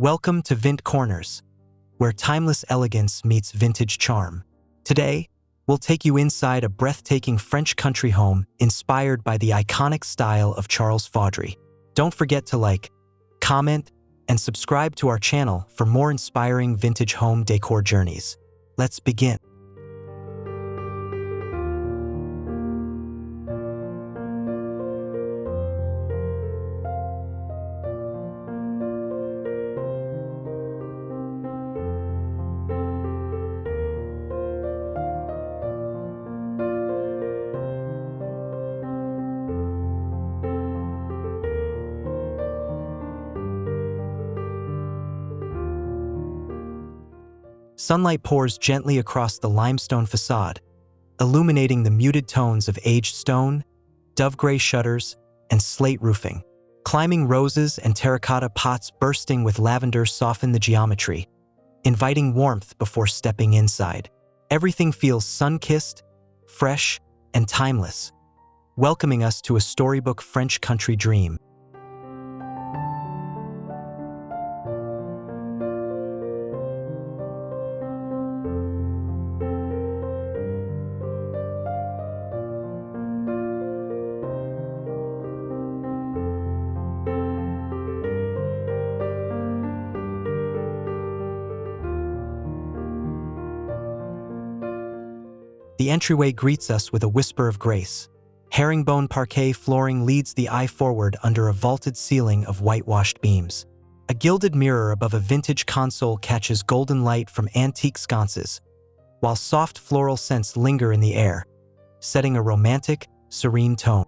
Welcome to Vint Corners, where timeless elegance meets vintage charm. Today, we'll take you inside a breathtaking French country home inspired by the iconic style of Charles Faudree. Don't forget to like, comment, and subscribe to our channel for more inspiring vintage home decor journeys. Let's begin. Sunlight pours gently across the limestone façade, illuminating the muted tones of aged stone, dove-gray shutters, and slate roofing. Climbing roses and terracotta pots bursting with lavender soften the geometry, inviting warmth before stepping inside. Everything feels sun-kissed, fresh, and timeless, welcoming us to a storybook French country dream. The entryway greets us with a whisper of grace. Herringbone parquet flooring leads the eye forward under a vaulted ceiling of whitewashed beams. A gilded mirror above a vintage console catches golden light from antique sconces, while soft floral scents linger in the air, setting a romantic, serene tone.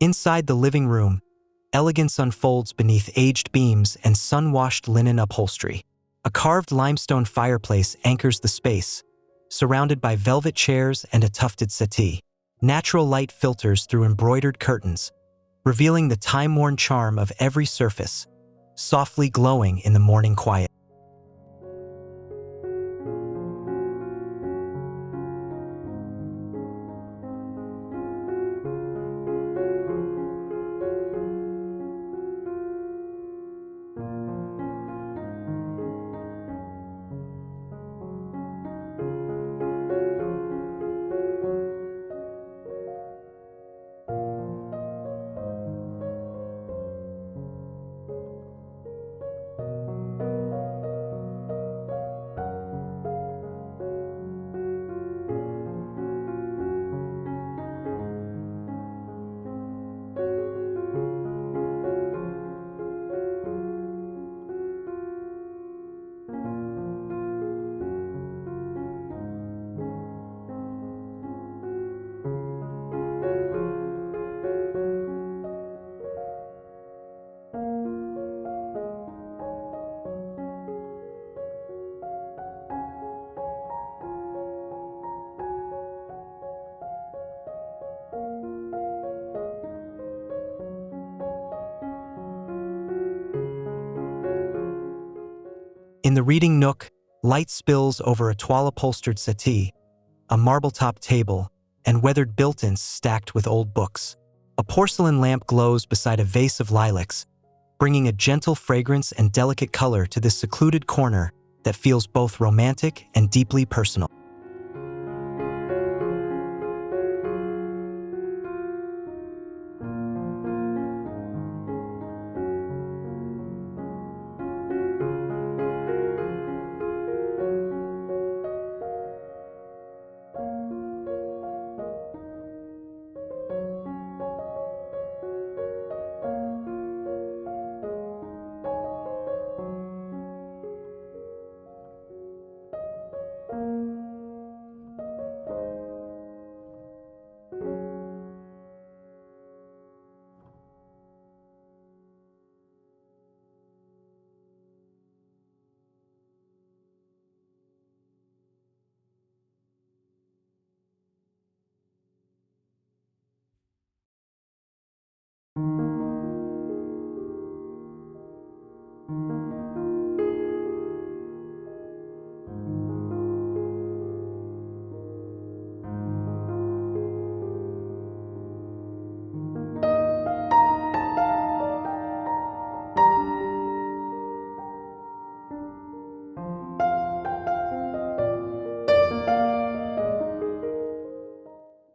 Inside the living room, elegance unfolds beneath aged beams and sun-washed linen upholstery. A carved limestone fireplace anchors the space, surrounded by velvet chairs and a tufted settee. Natural light filters through embroidered curtains, revealing the time-worn charm of every surface, softly glowing in the morning quiet. In the reading nook, light spills over a toile-upholstered settee, a marble-top table, and weathered built-ins stacked with old books. A porcelain lamp glows beside a vase of lilacs, bringing a gentle fragrance and delicate color to this secluded corner that feels both romantic and deeply personal.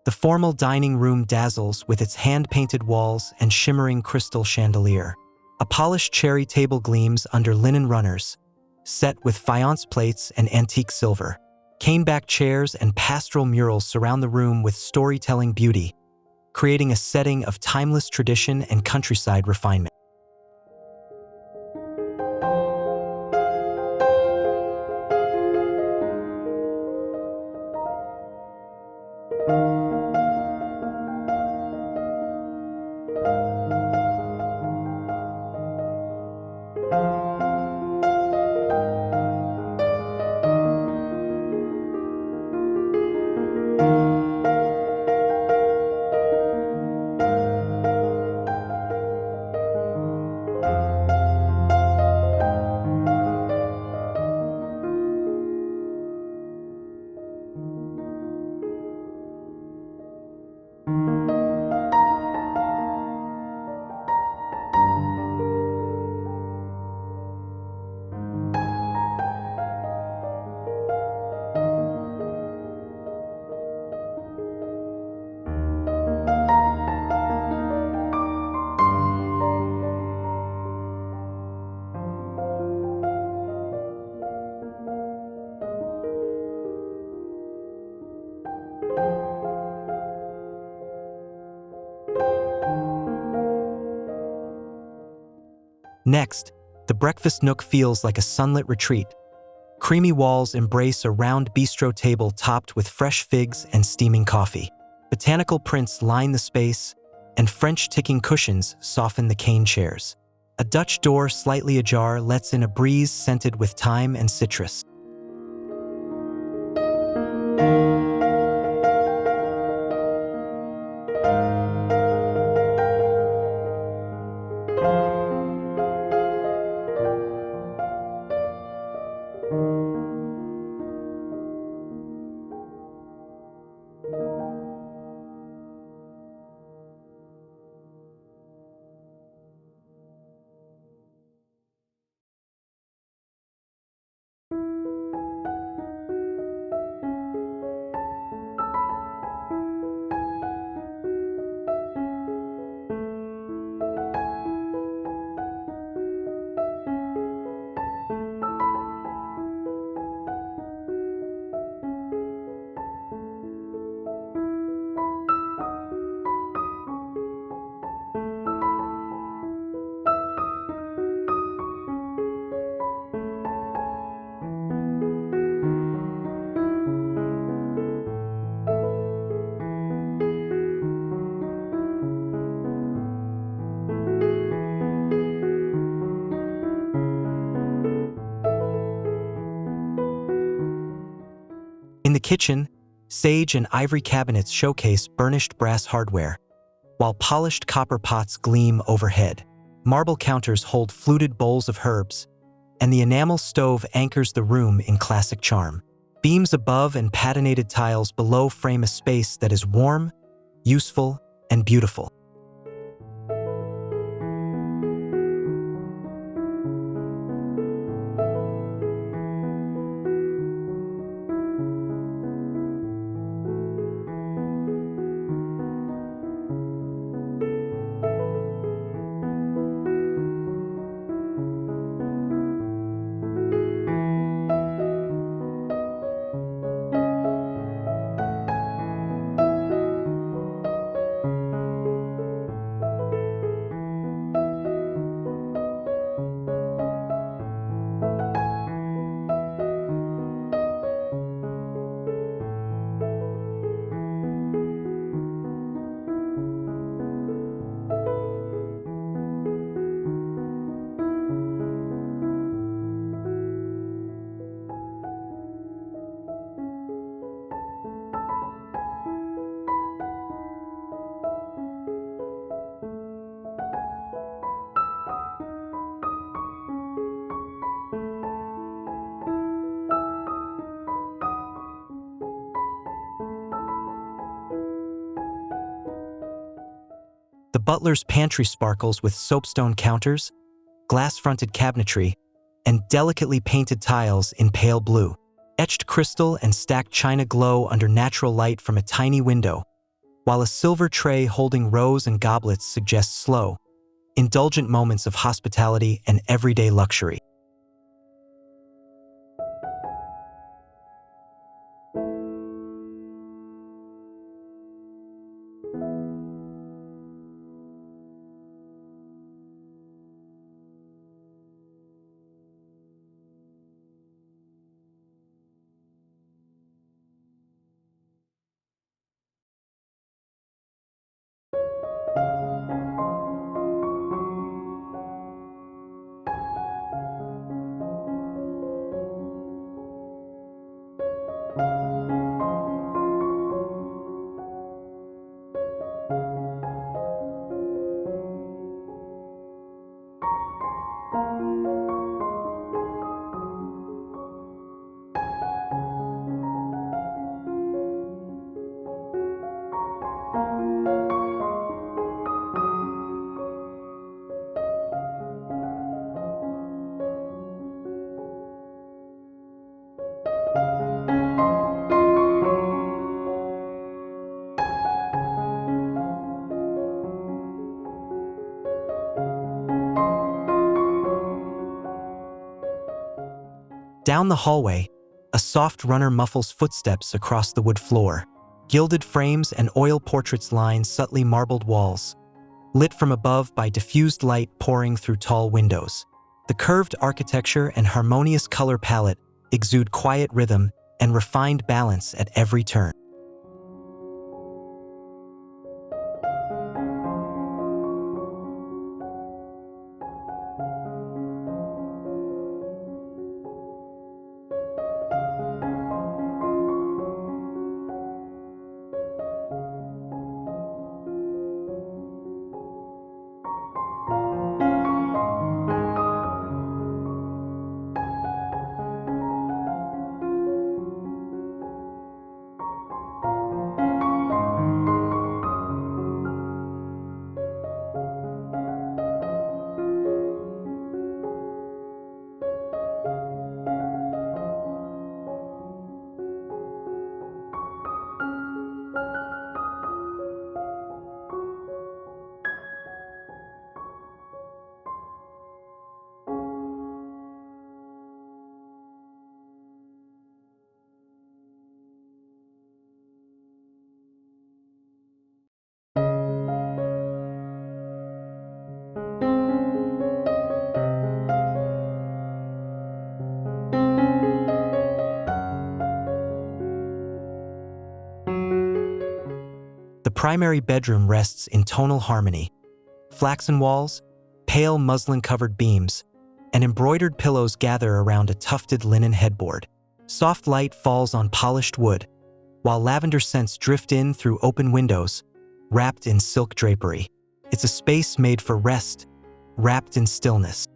The formal dining room dazzles with its hand-painted walls and shimmering crystal chandelier. A polished cherry table gleams under linen runners, set with faience plates and antique silver. Caneback chairs and pastoral murals surround the room with storytelling beauty, creating a setting of timeless tradition and countryside refinement. Next, the breakfast nook feels like a sunlit retreat. Creamy walls embrace a round bistro table topped with fresh figs and steaming coffee. Botanical prints line the space, and French ticking cushions soften the cane chairs. A Dutch door slightly ajar lets in a breeze scented with thyme and citrus. In the kitchen, sage and ivory cabinets showcase burnished brass hardware, while polished copper pots gleam overhead. Marble counters hold fluted bowls of herbs, and the enamel stove anchors the room in classic charm. Beams above and patinated tiles below frame a space that is warm, useful, and beautiful. butler's pantry sparkles with soapstone counters, glass-fronted cabinetry, and delicately painted tiles in pale blue. Etched crystal and stacked china glow under natural light from a tiny window, while a silver tray holding rose and goblets suggests slow, indulgent moments of hospitality and everyday luxury. Down the hallway, a soft runner muffles footsteps across the wood floor. Gilded frames and oil portraits line subtly marbled walls, lit from above by diffused light pouring through tall windows. The curved architecture and harmonious color palette exude quiet rhythm and refined balance at every turn. The primary bedroom rests in tonal harmony. Flaxen walls, pale muslin-covered beams, and embroidered pillows gather around a tufted linen headboard. Soft light falls on polished wood, while lavender scents drift in through open windows, wrapped in silk drapery. It's a space made for rest, wrapped in stillness.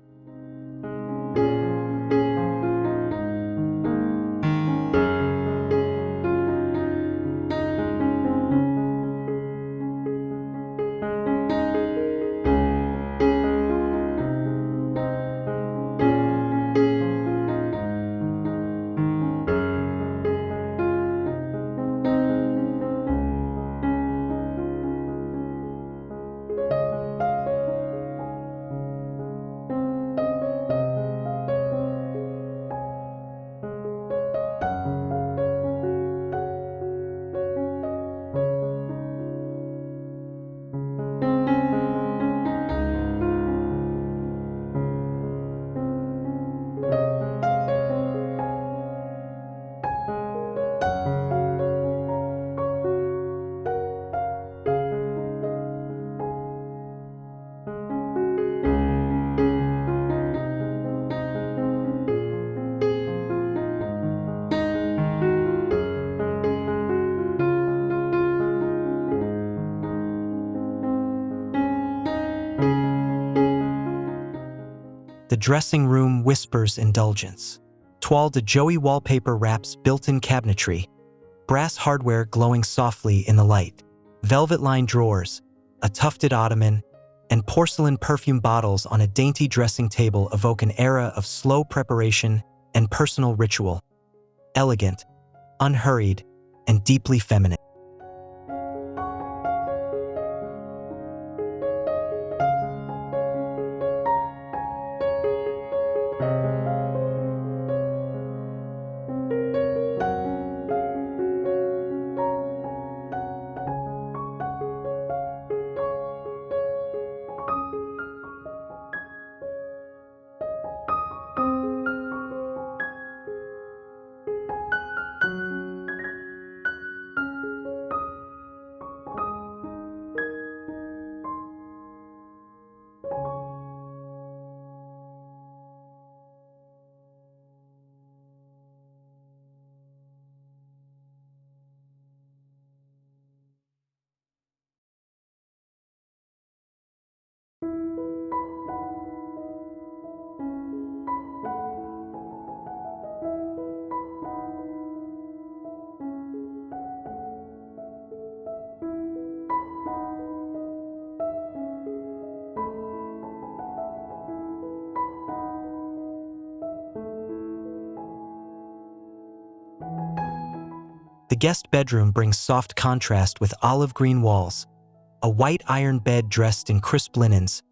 The dressing room whispers indulgence. Toile de Joey wallpaper wraps built-in cabinetry, brass hardware glowing softly in the light. Velvet-lined drawers, a tufted ottoman, and porcelain perfume bottles on a dainty dressing table evoke an era of slow preparation and personal ritual. Elegant, unhurried, and deeply feminine. The guest bedroom brings soft contrast with olive green walls, a white iron bed dressed in crisp linens,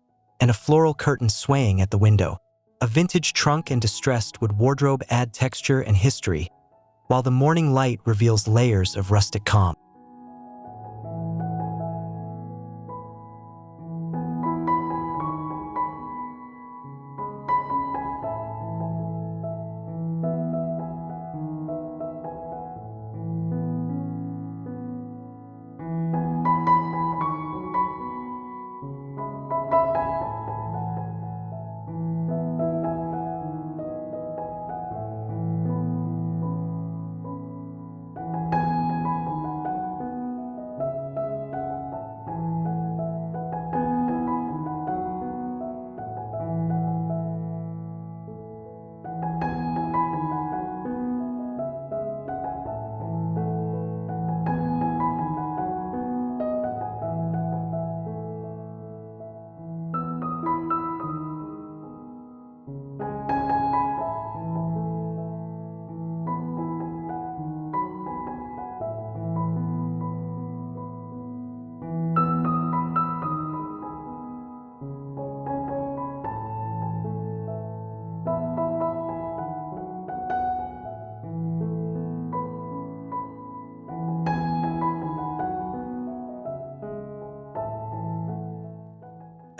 and a floral curtain swaying at the window. A vintage trunk and distressed wood wardrobe add texture and history, while the morning light reveals layers of rustic calm.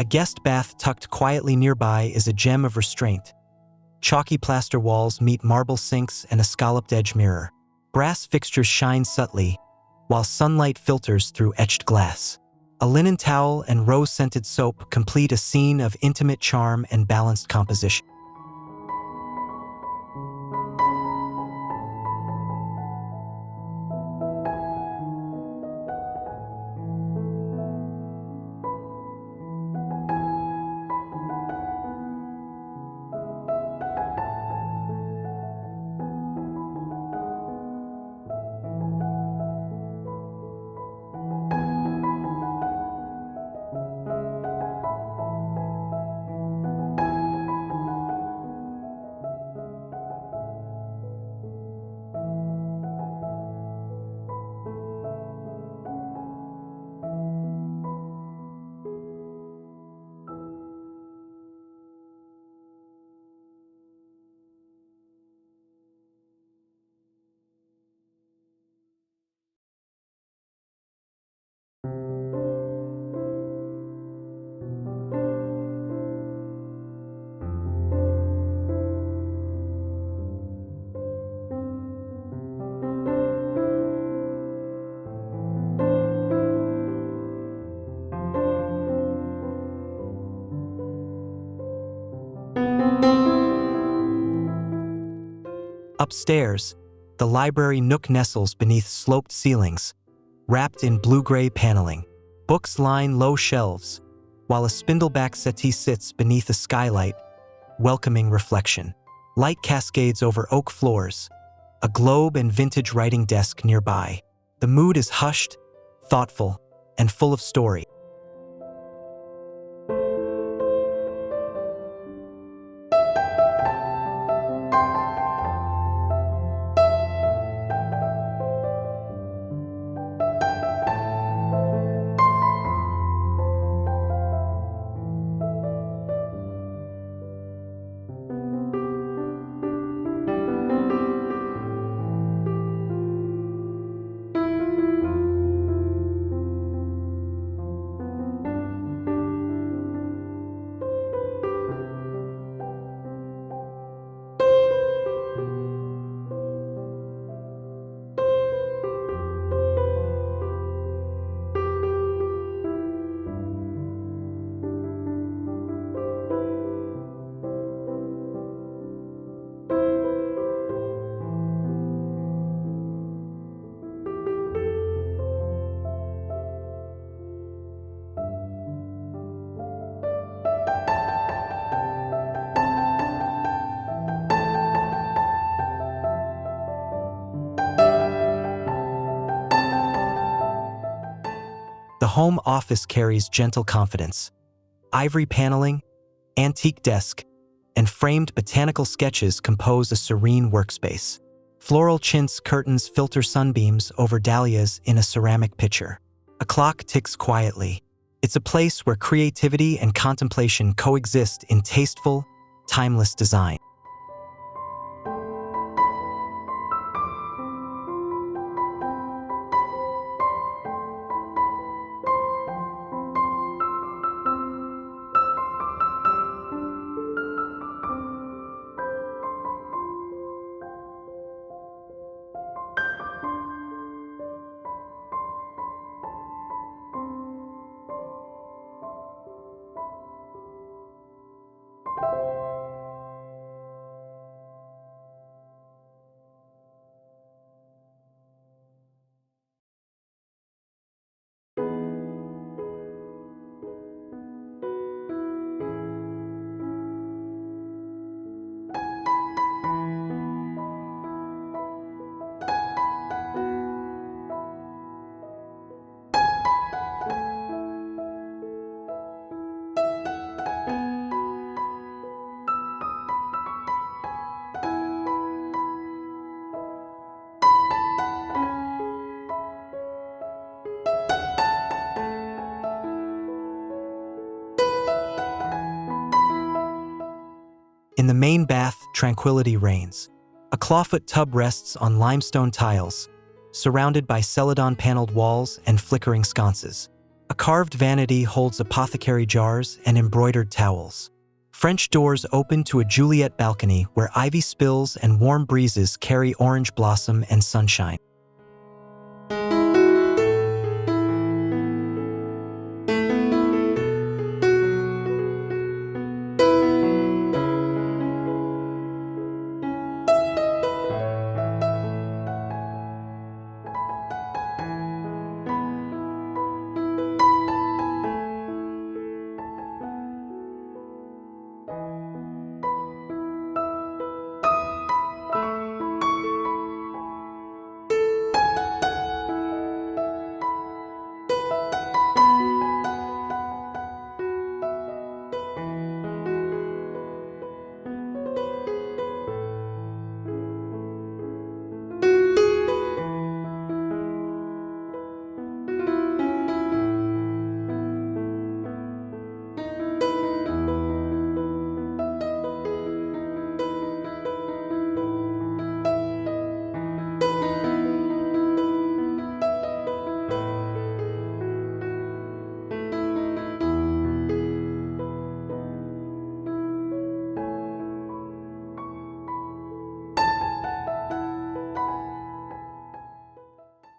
A guest bath tucked quietly nearby is a gem of restraint. Chalky plaster walls meet marble sinks and a scalloped edge mirror. Brass fixtures shine subtly, while sunlight filters through etched glass. A linen towel and rose-scented soap complete a scene of intimate charm and balanced composition. Upstairs, the library nook nestles beneath sloped ceilings, wrapped in blue-gray paneling. Books line low shelves, while a spindleback settee sits beneath a skylight, welcoming reflection. Light cascades over oak floors, a globe and vintage writing desk nearby. The mood is hushed, thoughtful, and full of story. home office carries gentle confidence. Ivory paneling, antique desk, and framed botanical sketches compose a serene workspace. Floral chintz curtains filter sunbeams over dahlias in a ceramic pitcher. A clock ticks quietly. It's a place where creativity and contemplation coexist in tasteful, timeless design. In the main bath, tranquility reigns. A clawfoot tub rests on limestone tiles, surrounded by celadon-paneled walls and flickering sconces. A carved vanity holds apothecary jars and embroidered towels. French doors open to a Juliet balcony where ivy spills and warm breezes carry orange blossom and sunshine.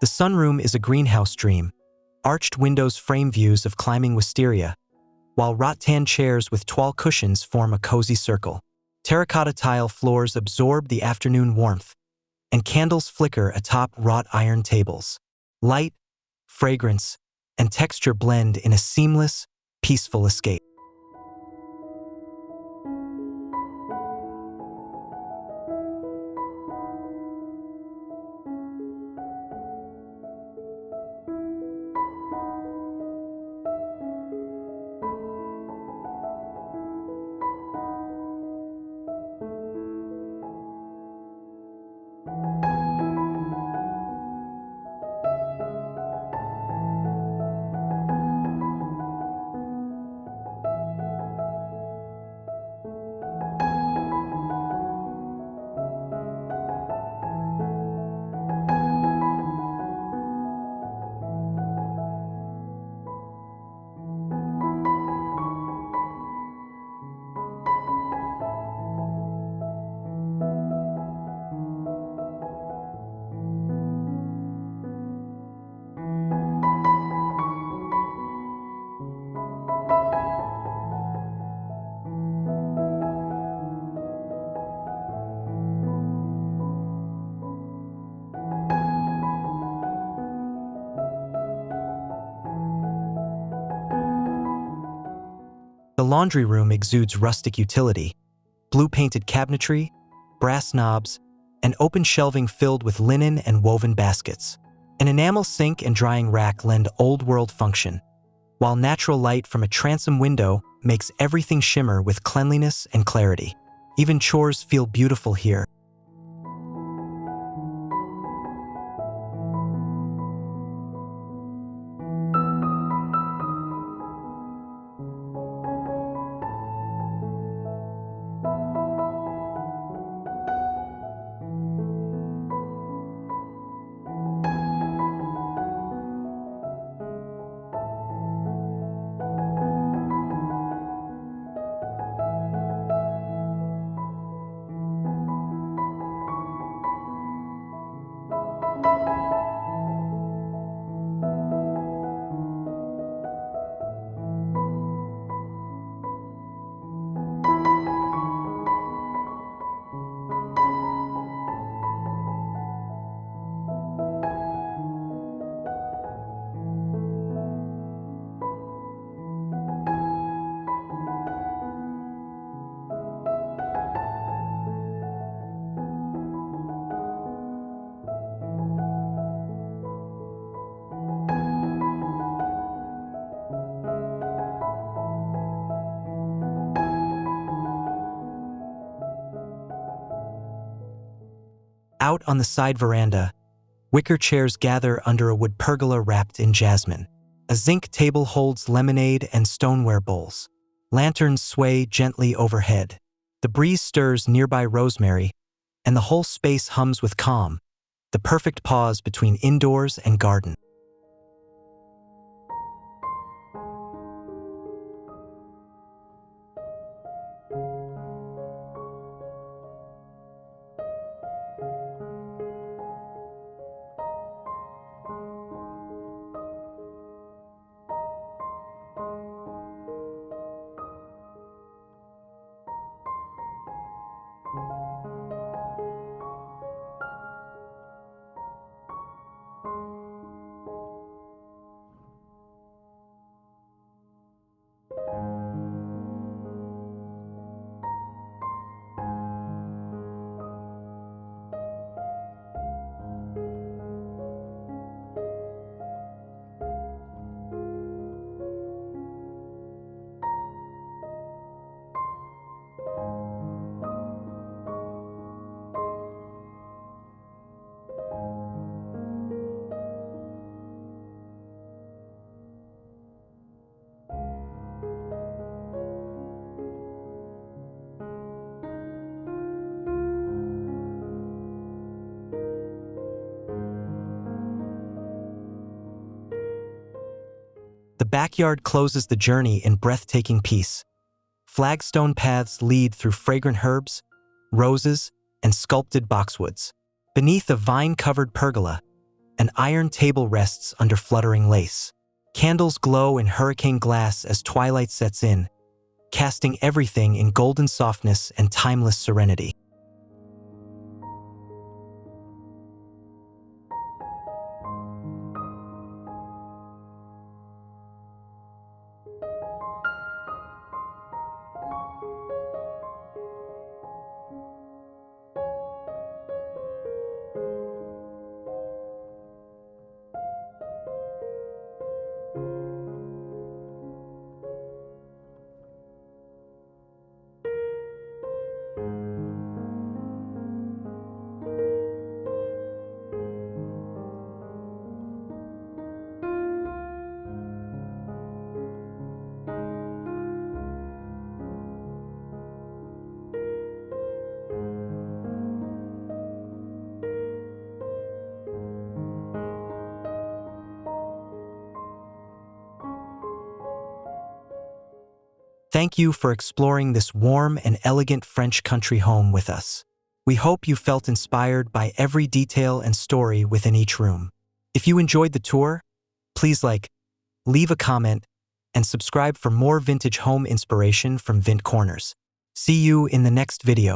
The sunroom is a greenhouse dream. Arched windows frame views of climbing wisteria, while rattan chairs with toile cushions form a cozy circle. Terracotta tile floors absorb the afternoon warmth, and candles flicker atop wrought iron tables. Light, fragrance, and texture blend in a seamless, peaceful escape. The laundry room exudes rustic utility. Blue-painted cabinetry, brass knobs, and open shelving filled with linen and woven baskets. An enamel sink and drying rack lend old-world function. while natural light from a transom window makes everything shimmer with cleanliness and clarity. Even chores feel beautiful here. Out on the side veranda, wicker chairs gather under a wood pergola wrapped in jasmine. A zinc table holds lemonade and stoneware bowls. Lanterns sway gently overhead. The breeze stirs nearby rosemary, and the whole space hums with calm, the perfect pause between indoors and garden. The backyard closes the journey in breathtaking peace. Flagstone paths lead through fragrant herbs, roses, and sculpted boxwoods. Beneath a vine-covered pergola, an iron table rests under fluttering lace. Candles glow in hurricane glass as twilight sets in, casting everything in golden softness and timeless serenity. Thank you for exploring this warm and elegant French country home with us. We hope you felt inspired by every detail and story within each room. If you enjoyed the tour, please leave a comment, and subscribe for more vintage home inspiration from Vint Corners. See you in the next video.